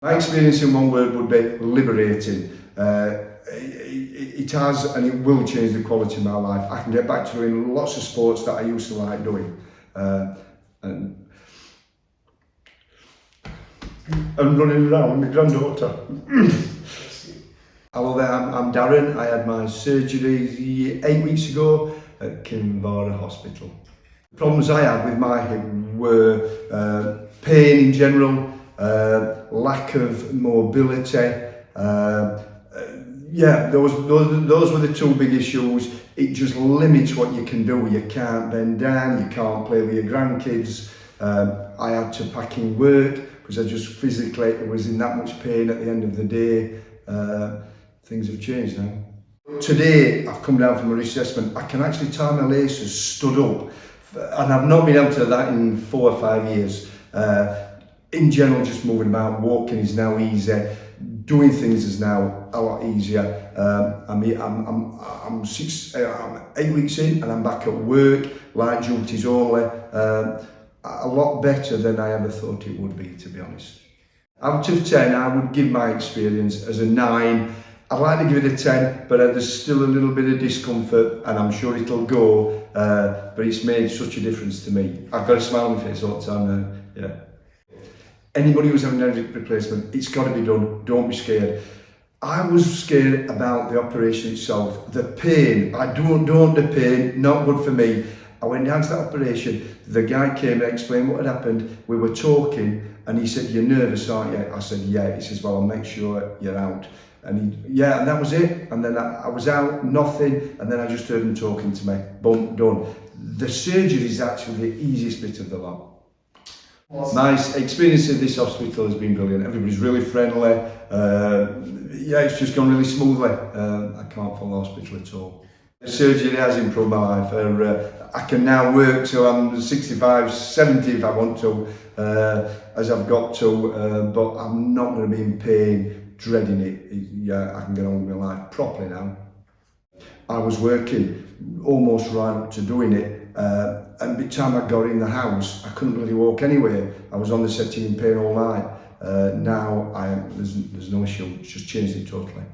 My experience in one word would be liberating. It has and it will change the quality of my life. I can get back to doing lots of sports that I used to like doing. And running around with my granddaughter. Hello there, I'm Darren. I had my surgery 8 weeks ago at Kinvara Hospital. The problems I had with my hip were pain in general, lack of mobility. Those were the two big issues. It just limits what you can do. You can't bend down, you can't play with your grandkids. I had to pack in work because I just physically was in that much pain at the end of the day. Things have changed now. Today I've come down from a reassessment. I can actually tie my laces stood up, and I've not been able to do that in 4 or 5 years. In general, just moving about, walking is now easy. Doing things is now a lot easier. I'm 8 weeks in and I'm back at work, light duties only. A lot better than I ever thought it would be, to be honest. Out of 10, I would give my experience as a 9. I'd like to give it a 10, but there's still a little bit of discomfort and I'm sure it'll go, but it's made such a difference to me. I've got a smile on my face all the time now, yeah. Anybody who's having a hip replacement, it's got to be done, don't be scared. I was scared about the operation itself, the pain. I don't want the pain, not good for me. I went down to that operation, the guy came and explained what had happened, we were talking and he said, "You're nervous, aren't you?" I said, "Yeah." He says, "Well, I'll make sure you're out." And and that was it. And then I was out, nothing, and then I just heard him talking to me, boom, done. The surgery is actually the easiest bit of the lot. My experience at this hospital has been brilliant. Everybody's really friendly. It's just gone really smoothly. I can't fault the hospital at all. The surgery has improved my life. I can now work till I'm 65, 70 if I want to, as I've got to, but I'm not going to be in pain, dreading it. I can get on with my life properly now. I was working almost right up to doing it, and by the time I got in the house, I couldn't really walk anywhere. I was on the settee in pain all night. Now there's no issue, it's just changed it totally.